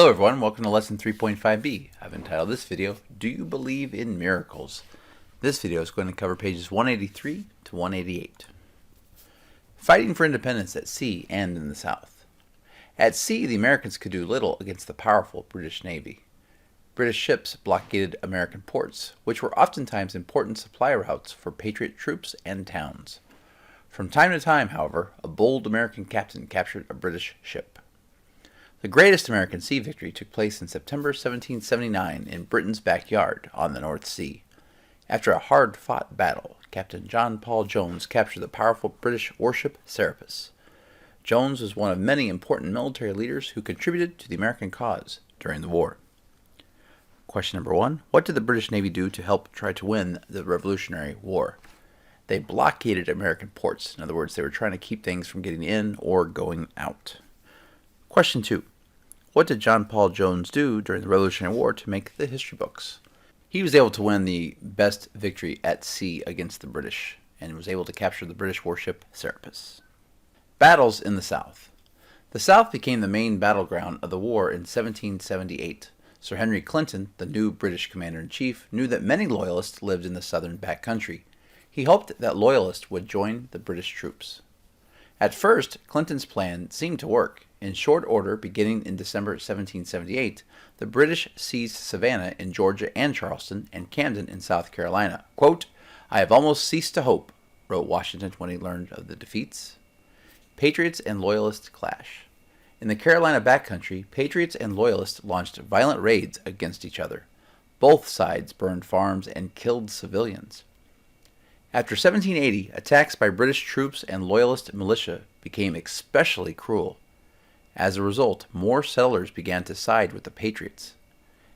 Hello everyone, welcome to lesson 3.5B. I've entitled this video, Do You Believe in Miracles? This video is going to cover pages 183 to 188. Fighting for independence at sea and in the South. At sea, the Americans could do little against the powerful British Navy. British ships blockaded American ports, which were oftentimes important supply routes for Patriot troops and towns. From time to time, however, a bold American captain captured a British ship. The greatest American sea victory took place in September 1779 in Britain's backyard on the North Sea. After a hard-fought battle, Captain John Paul Jones captured the powerful British warship Serapis. Jones was one of many important military leaders who contributed to the American cause during the war. Question number 1. What did the British Navy do to help try to win the Revolutionary War? They blockaded American ports. In other words, they were trying to keep things from getting in or going out. Question 2. What did John Paul Jones do during the Revolutionary War to make the history books? He was able to win the best victory at sea against the British, and was able to capture the British warship Serapis. Battles in the South. The South became the main battleground of the war in 1778. Sir Henry Clinton, the new British commander-in-chief, knew that many Loyalists lived in the southern backcountry. He hoped that Loyalists would join the British troops. At first, Clinton's plan seemed to work. In short order, beginning in December 1778, the British seized Savannah in Georgia and Charleston, and Camden in South Carolina. Quote, "I have almost ceased to hope," wrote Washington when he learned of the defeats. Patriots and Loyalists clash. In the Carolina backcountry, Patriots and Loyalists launched violent raids against each other. Both sides burned farms and killed civilians. After 1780, attacks by British troops and Loyalist militia became especially cruel. As a result, more settlers began to side with the Patriots.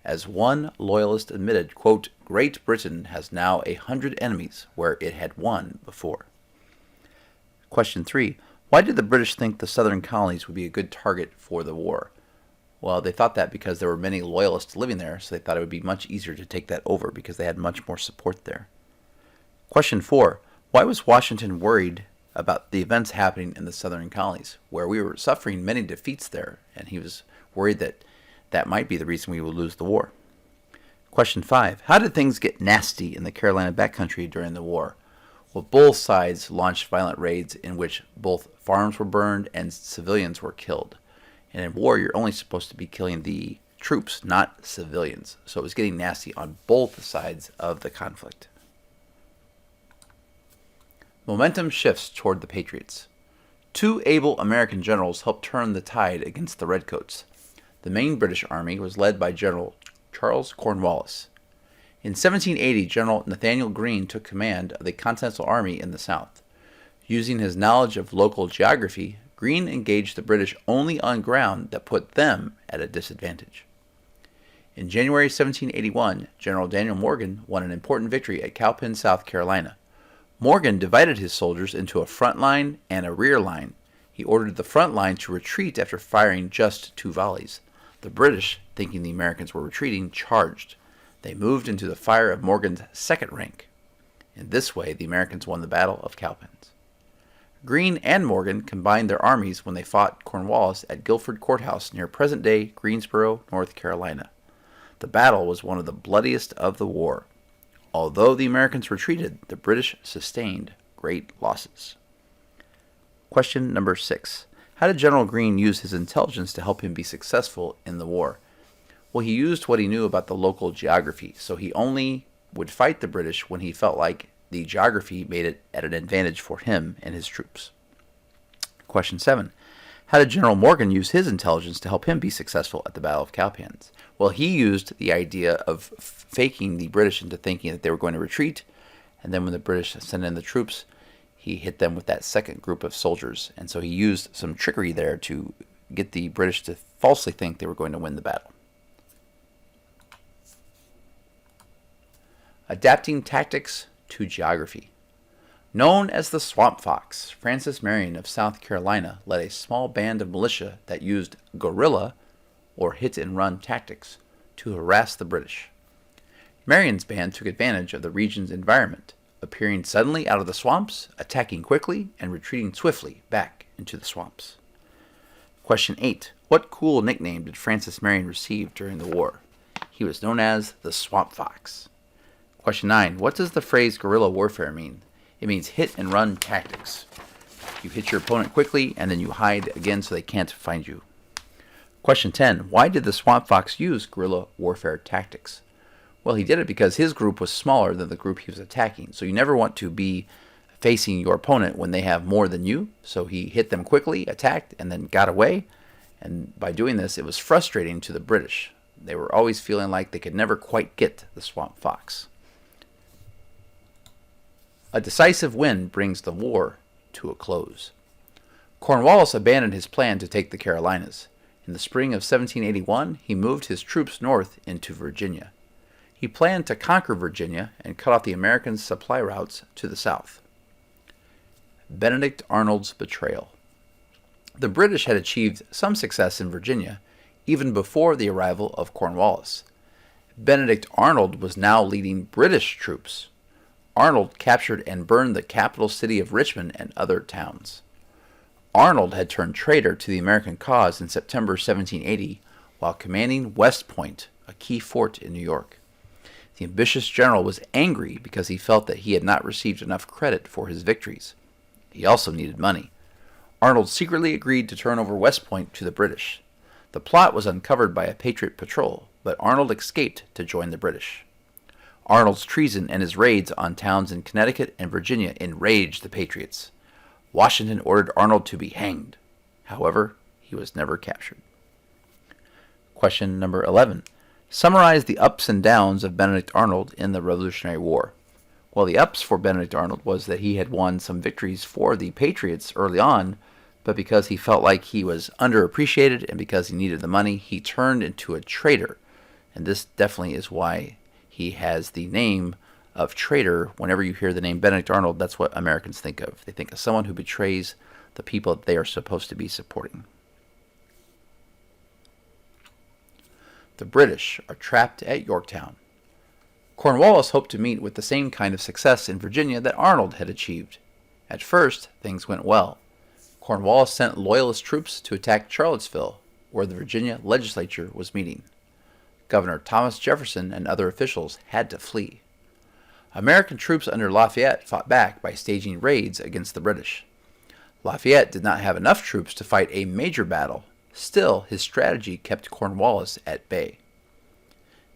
As one Loyalist admitted, quote, "Great Britain has now 100 enemies where it had one before." Question 3. Why did the British think the southern colonies would be a good target for the war? Well, they thought that because there were many Loyalists living there, so they thought it would be much easier to take that over because they had much more support there. Question 4. Why was Washington worried about the events happening in the southern colonies, where we were suffering many defeats there, and he was worried that that might be the reason we would lose the war? Question 5. How did things get nasty in the Carolina backcountry during the war? Well, both sides launched violent raids in which both farms were burned and civilians were killed. And in war, you're only supposed to be killing the troops, not civilians. So it was getting nasty on both sides of the conflict. Momentum shifts toward the Patriots. Two able American generals helped turn the tide against the Redcoats. The main British army was led by General Charles Cornwallis. In 1780, General Nathanael Greene took command of the Continental Army in the South. Using his knowledge of local geography, Greene engaged the British only on ground that put them at a disadvantage. In January 1781, General Daniel Morgan won an important victory at Cowpen, South Carolina. Morgan divided his soldiers into a front line and a rear line. He ordered the front line to retreat after firing just 2 volleys. The British, thinking the Americans were retreating, charged. They moved into the fire of Morgan's second rank. In this way, the Americans won the Battle of Cowpens. Greene and Morgan combined their armies when they fought Cornwallis at Guilford Courthouse near present-day Greensboro, North Carolina. The battle was one of the bloodiest of the war. Although the Americans retreated, the British sustained great losses. Question number 6. How did General Greene use his intelligence to help him be successful in the war? Well, he used what he knew about the local geography, so he only would fight the British when he felt like the geography made it at an advantage for him and his troops. Question 7. How did General Morgan use his intelligence to help him be successful at the Battle of Cowpens? Well, he used the idea of faking the British into thinking that they were going to retreat, and then when the British sent in the troops, he hit them with that second group of soldiers. And so he used some trickery there to get the British to falsely think they were going to win the battle. Adapting tactics to geography. Known as the Swamp Fox, Francis Marion of South Carolina led a small band of militia that used guerrilla, or hit-and-run tactics, to harass the British. Marion's band took advantage of the region's environment, appearing suddenly out of the swamps, attacking quickly, and retreating swiftly back into the swamps. Question 8. What cool nickname did Francis Marion receive during the war? He was known as the Swamp Fox. Question 9. What does the phrase guerrilla warfare mean? It means hit and run tactics. You hit your opponent quickly and then you hide again so they can't find you. Question 10. Why did the Swamp Fox use guerrilla warfare tactics? Well, he did it because his group was smaller than the group he was attacking. So you never want to be facing your opponent when they have more than you. So he hit them quickly, attacked, and then got away. And by doing this, it was frustrating to the British. They were always feeling like they could never quite get the Swamp Fox. A decisive win brings the war to a close. Cornwallis abandoned his plan to take the Carolinas. In the spring of 1781, he moved his troops north into Virginia. He planned to conquer Virginia and cut off the American supply routes to the south. Benedict Arnold's betrayal. The British had achieved some success in Virginia even before the arrival of Cornwallis. Benedict Arnold was now leading British troops. Arnold captured and burned the capital city of Richmond and other towns. Arnold had turned traitor to the American cause in September 1780 while commanding West Point, a key fort in New York. The ambitious general was angry because he felt that he had not received enough credit for his victories. He also needed money. Arnold secretly agreed to turn over West Point to the British. The plot was uncovered by a Patriot patrol, but Arnold escaped to join the British. Arnold's treason and his raids on towns in Connecticut and Virginia enraged the Patriots. Washington ordered Arnold to be hanged. However, he was never captured. Question number 11. Summarize the ups and downs of Benedict Arnold in the Revolutionary War. Well, the ups for Benedict Arnold was that he had won some victories for the Patriots early on, but because he felt like he was underappreciated and because he needed the money, he turned into a traitor. And this definitely is why he has the name of traitor. Whenever you hear the name Benedict Arnold, that's what Americans think of. They think of someone who betrays the people that they are supposed to be supporting. The British are trapped at Yorktown. Cornwallis hoped to meet with the same kind of success in Virginia that Arnold had achieved. At first, things went well. Cornwallis sent loyalist troops to attack Charlottesville, where the Virginia legislature was meeting. Governor Thomas Jefferson and other officials had to flee. American troops under Lafayette fought back by staging raids against the British. Lafayette did not have enough troops to fight a major battle. Still, his strategy kept Cornwallis at bay.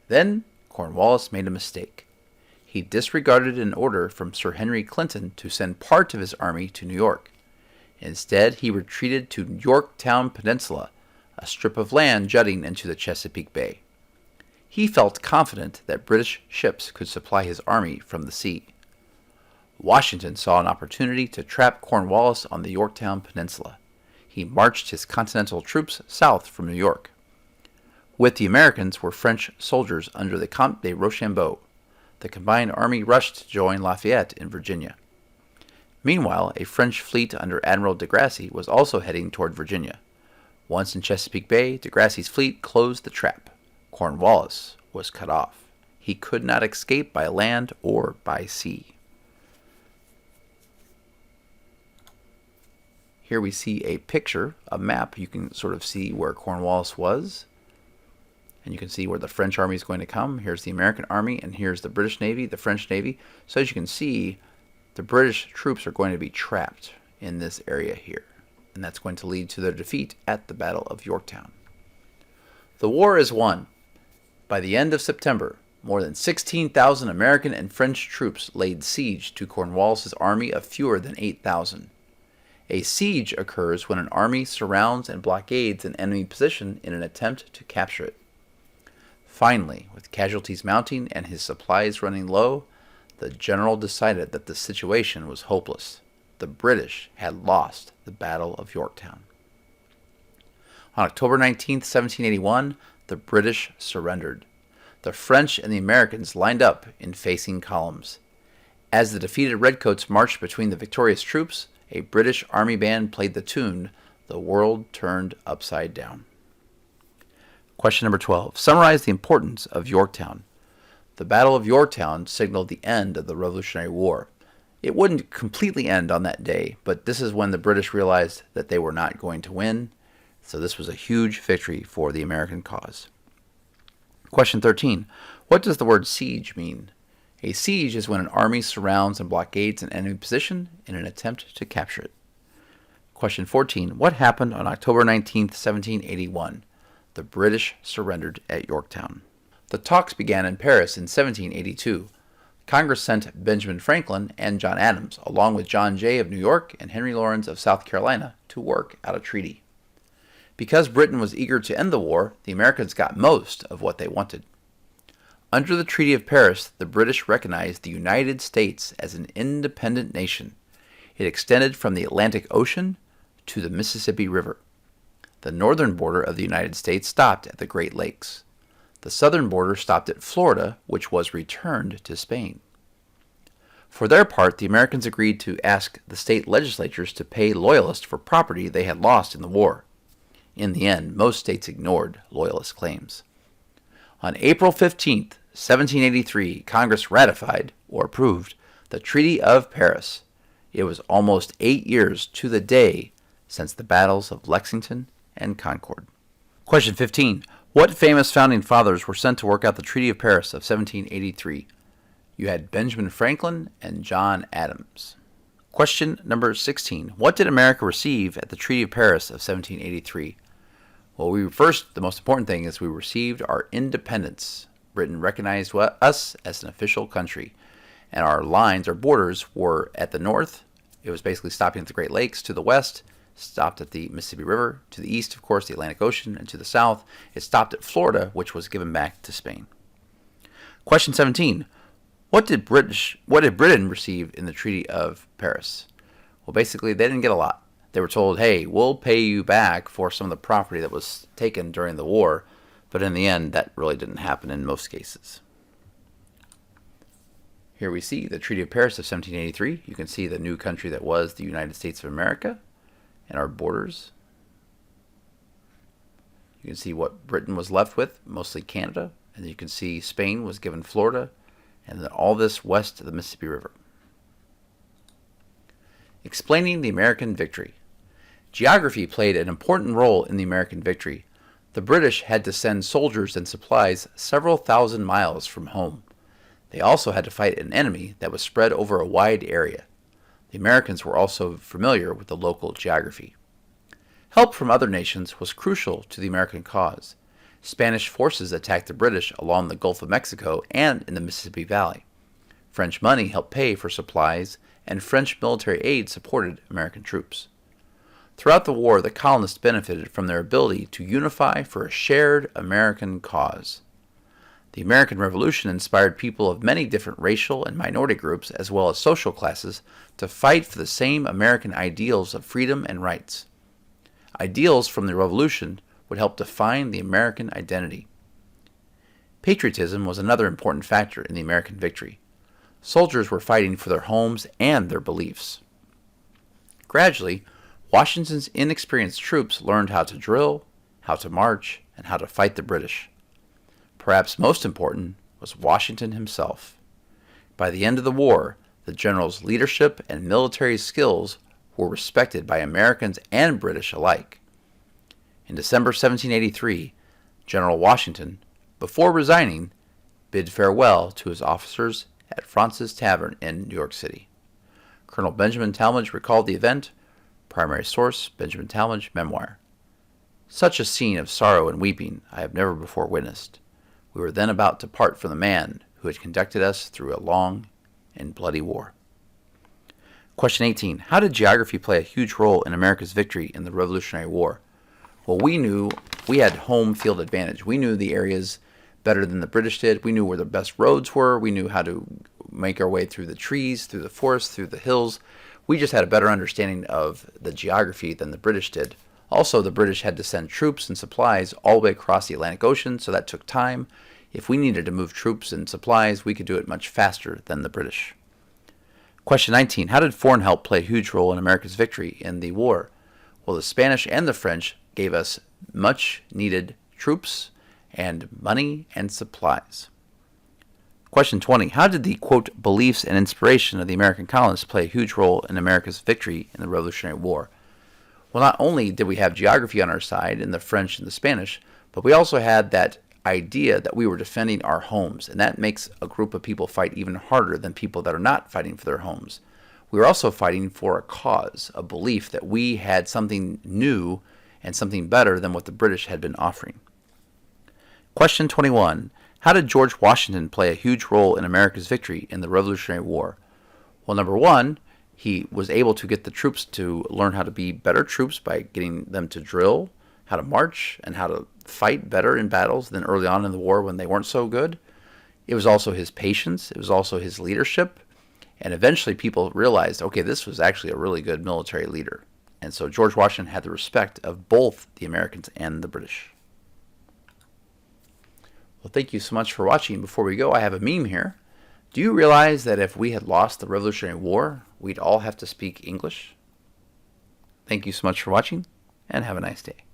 Then, Cornwallis made a mistake. He disregarded an order from Sir Henry Clinton to send part of his army to New York. Instead, he retreated to Yorktown Peninsula, a strip of land jutting into the Chesapeake Bay. He felt confident that British ships could supply his army from the sea. Washington saw an opportunity to trap Cornwallis on the Yorktown Peninsula. He marched his continental troops south from New York. With the Americans were French soldiers under the Comte de Rochambeau. The combined army rushed to join Lafayette in Virginia. Meanwhile, a French fleet under Admiral de Grasse was also heading toward Virginia. Once in Chesapeake Bay, de Grasse's fleet closed the trap. Cornwallis was cut off. He could not escape by land or by sea. Here we see a picture, a map. You can sort of see where Cornwallis was. And you can see where the French army is going to come. Here's the American army, and here's the British Navy, the French Navy. So as you can see, the British troops are going to be trapped in this area here. And that's going to lead to their defeat at the Battle of Yorktown. The war is won. By the end of September, more than 16,000 American and French troops laid siege to Cornwallis's army of fewer than 8,000. A siege occurs when an army surrounds and blockades an enemy position in an attempt to capture it. Finally, with casualties mounting and his supplies running low, the general decided that the situation was hopeless. The British had lost the Battle of Yorktown. On October 19, 1781, the British surrendered. The French and the Americans lined up in facing columns. As the defeated redcoats marched between the victorious troops, a British army band played the tune, "The World Turned Upside Down." Question number 12. Summarize the importance of Yorktown. The Battle of Yorktown signaled the end of the Revolutionary War. It wouldn't completely end on that day, but this is when the British realized that they were not going to win. So this was a huge victory for the American cause. Question 13. What does the word siege mean? A siege is when an army surrounds and blockades an enemy position in an attempt to capture it. Question 14. What happened on October 19, 1781? The British surrendered at Yorktown. The talks began in Paris in 1782. Congress sent Benjamin Franklin and John Adams, along with John Jay of New York and Henry Laurens of South Carolina, to work out a treaty. Because Britain was eager to end the war, the Americans got most of what they wanted. Under the Treaty of Paris, the British recognized the United States as an independent nation. It extended from the Atlantic Ocean to the Mississippi River. The northern border of the United States stopped at the Great Lakes. The southern border stopped at Florida, which was returned to Spain. For their part, the Americans agreed to ask the state legislatures to pay Loyalists for property they had lost in the war. In the end, most states ignored Loyalist claims. On April 15, 1783, Congress ratified, or approved, the Treaty of Paris. It was almost 8 years to the day since the battles of Lexington and Concord. Question 15. What famous founding fathers were sent to work out the Treaty of Paris of 1783? You had Benjamin Franklin and John Adams. Question number 16. What did America receive at the Treaty of Paris of 1783? Well, the most important thing is we received our independence. Britain recognized us as an official country. And our lines, our borders, were at the north. It was basically stopping at the Great Lakes. To the west, stopped at the Mississippi River. To the east, of course, the Atlantic Ocean. And to the south, it stopped at Florida, which was given back to Spain. Question 17. What did Britain receive in the Treaty of Paris? Well, basically, they didn't get a lot. They were told, hey, we'll pay you back for some of the property that was taken during the war. But in the end, that really didn't happen in most cases. Here we see the Treaty of Paris of 1783. You can see the new country that was the United States of America and our borders. You can see what Britain was left with, mostly Canada. And you can see Spain was given Florida and then all this west of the Mississippi River. Explaining the American victory. Geography played an important role in the American victory. The British had to send soldiers and supplies several thousand miles from home. They also had to fight an enemy that was spread over a wide area. The Americans were also familiar with the local geography. Help from other nations was crucial to the American cause. Spanish forces attacked the British along the Gulf of Mexico and in the Mississippi Valley. French money helped pay for supplies, and French military aid supported American troops. Throughout the war, the colonists benefited from their ability to unify for a shared American cause. The American Revolution inspired people of many different racial and minority groups, as well as social classes, to fight for the same American ideals of freedom and rights. Ideals from the Revolution would help define the American identity. Patriotism was another important factor in the American victory. Soldiers were fighting for their homes and their beliefs. Gradually, Washington's inexperienced troops learned how to drill, how to march, and how to fight the British. Perhaps most important was Washington himself. By the end of the war, the general's leadership and military skills were respected by Americans and British alike. In December 1783, General Washington, before resigning, bid farewell to his officers at Fraunces Tavern in New York City. Colonel Benjamin Talmadge recalled the event. Primary source, Benjamin Talmadge, memoir. Such a scene of sorrow and weeping I have never before witnessed. We were then about to part from the man who had conducted us through a long and bloody war. Question 18. How did geography play a huge role in America's victory in the Revolutionary War? Well, we knew we had home field advantage. We knew the areas better than the British did. We knew where the best roads were. We knew how to make our way through the trees, through the forests, through the hills. We just had a better understanding of the geography than the British did. Also, the British had to send troops and supplies all the way across the Atlantic Ocean, so that took time. If we needed to move troops and supplies, we could do it much faster than the British. Question 19. How did foreign help play a huge role in America's victory in the war? Well, the Spanish and the French gave us much needed troops and money and supplies. Question 20. How did the, quote, beliefs and inspiration of the American colonists play a huge role in America's victory in the Revolutionary War? Well, not only did we have geography on our side in the French and the Spanish, but we also had that idea that we were defending our homes, and that makes a group of people fight even harder than people that are not fighting for their homes. We were also fighting for a cause, a belief that we had something new and something better than what the British had been offering. Question 21. How did George Washington play a huge role in America's victory in the Revolutionary War? Well, number one, he was able to get the troops to learn how to be better troops by getting them to drill, how to march, and how to fight better in battles than early on in the war when they weren't so good. It was also his patience. It was also his leadership. And eventually people realized, okay, this was actually a really good military leader. And so George Washington had the respect of both the Americans and the British. Well, thank you so much for watching. Before we go, I have a meme here. Do you realize that if we had lost the Revolutionary War, we'd all have to speak English? Thank you so much for watching, and have a nice day.